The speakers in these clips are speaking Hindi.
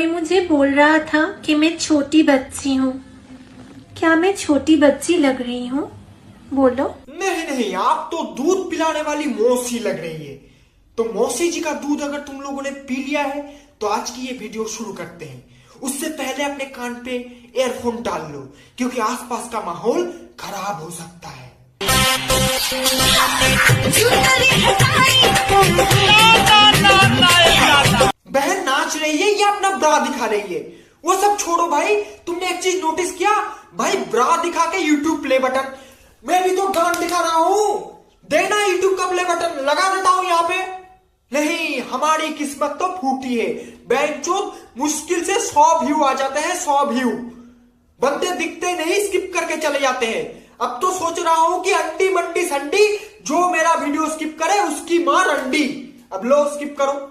कोई मुझे बोल रहा था कि मैं छोटी बच्ची हूँ। क्या मैं छोटी बच्ची लग रही हूँ? बोलो। नहीं नहीं, आप तो दूध पिलाने वाली मौसी लग रही है। तो मौसी जी का दूध अगर तुम लोगों ने पी लिया है तो आज की ये वीडियो शुरू करते हैं। उससे पहले अपने कान पे एयरफोन डाल लो, क्योंकि आसपास का माहौल खराब हो सकता है। बहन नाच रही है या अपना ब्रा दिखा रही है? वो सब छोड़ो भाई, तुमने एक चीज नोटिस किया भाई? ब्रा दिखा के यूट्यूब प्ले बटन। मैं भी तो गान दिखा रहा हूं, देना यूट्यूब का प्ले बटन लगा देता हूं यहाँ पे। नहीं, हमारी किस्मत तो फूटी है। बेंचोद मुश्किल से 100 व्यू आ जाते हैं, 100 व्यू। बंदे दिखते नहीं, स्किप करके चले जाते हैं। अब तो सोच रहा हूं कि अंडी मंडी संडी, जो मेरा वीडियो स्किप करे उसकी मां रंडी। अब लो स्किप करो।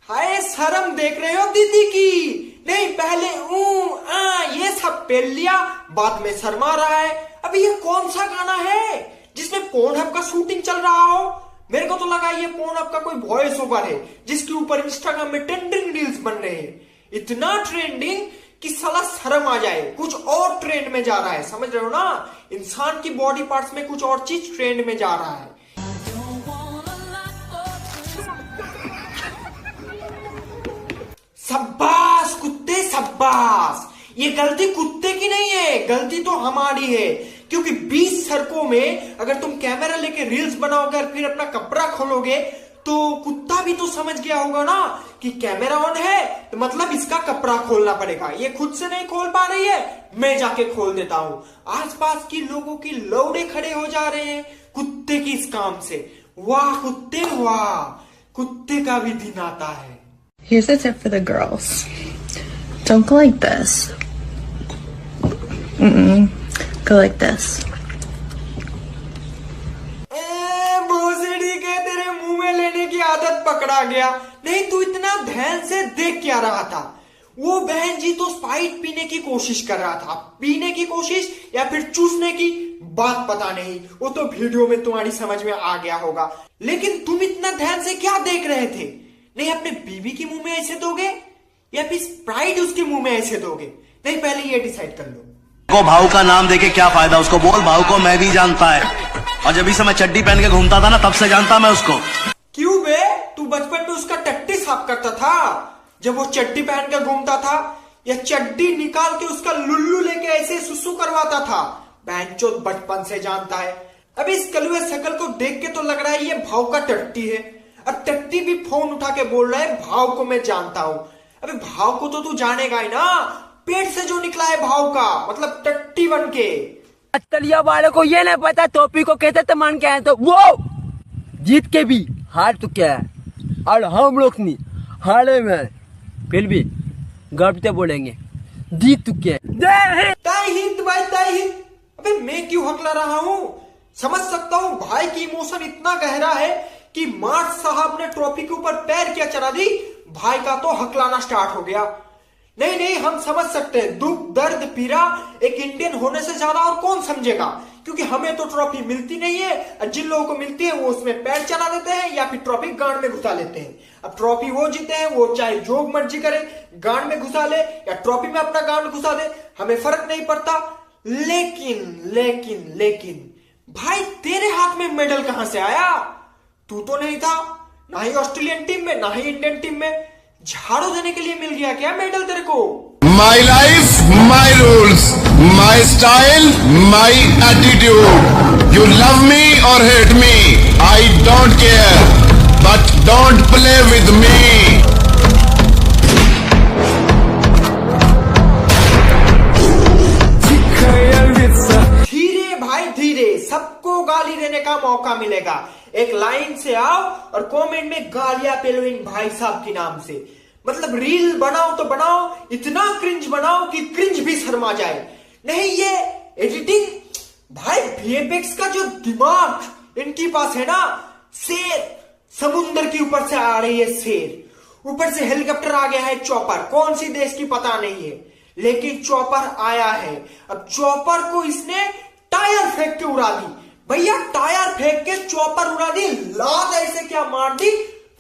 हाय शर्म देख रहे हो दीदी की? नहीं, पहले ये सब पेल लिया, बाद में शर्मा रहा है। अभी ये कौन सा गाना है जिसमें पोर्नहब का शूटिंग चल रहा हो? मेरे को तो लगा ये पोर्नहब का कोई वॉइस ओवर है जिसके ऊपर इंस्टाग्राम में ट्रेंडिंग रील्स बन रहे हैं। इतना ट्रेंडिंग कि साला शर्म आ जाए। कुछ और ट्रेंड में जा रहा है, समझ रहे हो ना? इंसान की बॉडी पार्ट्स में कुछ और चीज ट्रेंड में जा रहा है। शाबाश कुत्ते शाबाश। ये गलती कुत्ते की नहीं है, गलती तो हमारी है। क्योंकि 20 सड़कों में अगर तुम कैमरा लेके रील्स बनाओगे और फिर अपना कपड़ा खोलोगे तो कुत्ता भी तो समझ गया होगा ना कि कैमरा ऑन है, तो मतलब इसका कपड़ा खोलना पड़ेगा। ये खुद से नहीं खोल पा रही है, मैं जाके खोल देता हूं। आसपास की लोगों की लौड़े खड़े हो जा रहे हैं कुत्ते की इस काम से। वाह कुत्ते वाह, कुत्ते का भी दिन आता है। Here's a tip for the girls. Don't go like this. Go like this. भोसड़ी के तेरे मुंह में लेने की आदत पकड़ा गया। नहीं, तू इतना ध्यान से देख क्या रहा था? वो बहन जी तो स्प्राइट पीने की कोशिश कर रहा था। पीने की कोशिश या फिर चूसने की, बात पता नहीं। वो तो वीडियो में तुम्हारी समझ में आ गया होगा। लेकिन तुम इतना ध्यान से क्या देख रहे थे? नहीं, अपने बीवी के मुंह में ऐसे दोगे या फिर स्प्राइट उसके मुंह में ऐसे दोगे? नहीं, पहले ये डिसाइड कर लो। को भाऊ का नाम देके क्या फायदा? उसको बोल भाऊ को मैं भी जानता है, और जब से मैं चड्डी पहन के घूमता था ना तब से जानता मैं उसको। क्यों बे? तू बचपन में उसका टट्टी साफ करता था जब वो चड्डी पहन के घूमता था, या चड्डी निकाल के उसका लुल्लू लेके ऐसे सुसु करवाता था? बहनचोद बचपन से जानता है। अभी इस कलुए शकल को देख के तो लग रहा है ये भाव का टट्टी है। और टट्टी भी फोन उठा के बोल रहा है भाव को मैं जानता हूं। अबे भाव को तो तू जानेगा ही ना, पेट से जो निकला है भाव का, मतलब टट्टी बन के। तलिया वाले को ये नहीं पता टोपी को कहते तो मान के आए, तो वो जीत के भी हार तो क्या है, और हम लोग नहीं हारे में फिर भी गर्व से बोलेंगे जीत चुके हैं। जय हिंद भाई, जय हिंद। अबे मैं क्यों हकला रहा हूं? समझ सकता हूं भाई की इमोशन इतना गहरा है कि मार्ट साहब ने ट्रॉफी के ऊपर पैर क्या चढ़ा दी, भाई का तो हकलाना स्टार्ट हो गया। नहीं नहीं, हम समझ सकते हैं दुख दर्द पीड़ा एक इंडियन होने से ज्यादा और कौन समझेगा? क्योंकि हमें तो ट्रॉफी मिलती नहीं है, और जिन लोगों को मिलती है वो उसमें पैर चला देते हैं या फिर ट्रॉफी गांड में घुसा लेते हैं। अब ट्रॉफी वो जीते हैं, वो चाहे जो मर्जी करे, गांड में घुसा ले या ट्रॉफी में अपना गांड घुसा दे, हमें फर्क नहीं पड़ता। लेकिन लेकिन लेकिन भाई तेरे हाथ में मेडल कहां से आया? तू तो नहीं था, ना ही ऑस्ट्रेलियन टीम में ना ही इंडियन टीम में। झाड़ू देने के लिए मिल गया क्या मेडल तेरे को? My life my rules, my style my attitude. You love me और hate me, I don't care, but don't play with me. धीरे भाई धीरे, सबको गाली देने का मौका मिलेगा। एक लाइन से आओ और कमेंट में गालियां पेलो इन भाई साहब के नाम से। मतलब रील बनाओ तो बनाओ, इतना क्रिंज बनाओ कि क्रिंज भी शर्मा जाए। नहीं, ये एडिटिंग भाई वीएफएक्स का जो दिमाग इनके पास है ना, शेर समुद्र के ऊपर से आ रही है, शेर ऊपर से हेलीकॉप्टर आ गया है, चॉपर कौन सी देश की पता नहीं है, लेकिन चॉपर आया है। अब चॉपर को इसने टायर फेंक के उड़ा दी। भैया टायर फेंक के चॉपर उड़ा दी, लात ऐसे क्या मार दी,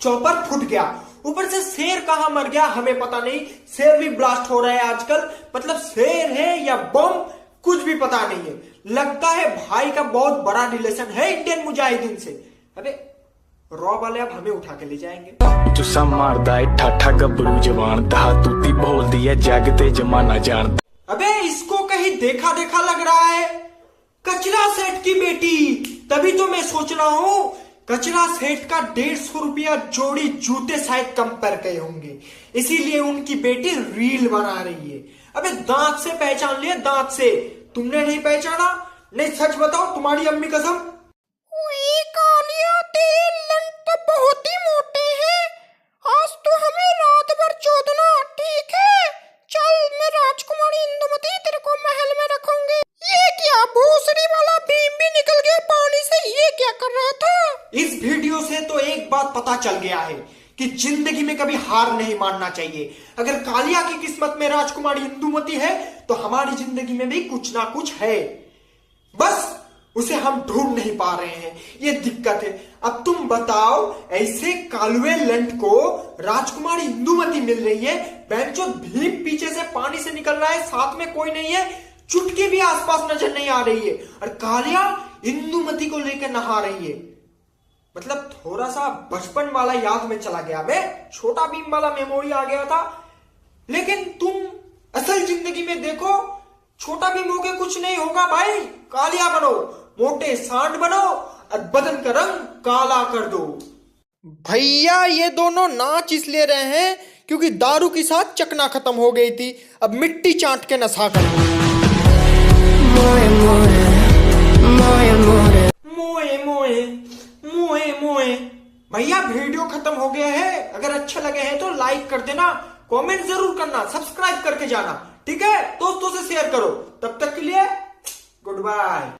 चॉपर फूट गया। ऊपर से शेर कहां मर गया हमें पता नहीं, शेर भी ब्लास्ट हो रहा है आजकल, मतलब शेर है या बम कुछ भी पता नहीं है। लगता है भाई का बहुत बड़ा रिलेशन है इंडियन मुजाहिदीन से। अरे रॉ वाले अब हमें उठा के ले जाएंगे। तुसा मारदा है ठाठा गबरू जवान दा तूती बोल दी है जग ते जमाना जान। अबे इसको कहीं देखा देखा लग रहा है, कचरा सेठ की बेटी। तभी तो मैं सोच रहा हूं कचरा सेठ का 150 रुपया जोड़ी जूते शायद कम पर गए होंगे, इसीलिए उनकी बेटी रील बना रही है। अबे दांत से पहचान लिया, दांत से। तुमने नहीं पहचाना? नहीं सच बताओ, तुम्हारी अम्मी कसम। बहुत ही मोटे हैं, आज तो हमें रात भर चोदना, ठीक है? चल मैं राजकुमारी इंदुमती तेरे को महल में रखूंगी। ये क्या भूसड़ी वाला बीम भी निकल गया पानी से, ये क्या कर रहा था? इस वीडियो से तो एक बात पता चल गया है कि जिंदगी में कभी हार नहीं मानना चाहिए। अगर कालिया की किस्मत में राजकुमारी इंदुमती है तो हमारी जिंदगी में भी कुछ ना कुछ है, बस उसे हम ढूंढ नहीं पा रहे हैं, ये दिक्कत है। अब तुम बताओ, ऐसे कालुए लंट को राजकुमारी इंदुमती मिल रही है, बेंचो भीम पीछे से पानी से निकल रहा है, साथ में कोई नहीं है, चुटकी भी आसपास नजर नहीं आ रही है, और कालिया इंदुमती को लेकर नहा रही है। मतलब थोड़ा सा बचपन वाला याद में चला गया मैं, छोटा भीम वाला मेमोरी आ गया था। लेकिन तुम असल जिंदगी में देखो, छोटा भीम होके कुछ नहीं होगा भाई, कालिया बनो, मोटे सांड बनो और बदन का रंग काला कर दो। भैया ये दोनों नाच इसलिए रहे हैं क्योंकि दारू के साथ चकना खत्म हो गई थी, अब मिट्टी चाट के नशा कर दो। मोए मोए मोए मोए। भैया वीडियो खत्म हो गया है, अगर अच्छे लगे हैं तो लाइक कर देना, कमेंट जरूर करना, सब्सक्राइब करके जाना, ठीक है? दोस्तों से शेयर करो। तब तक के लिए गुड बाय।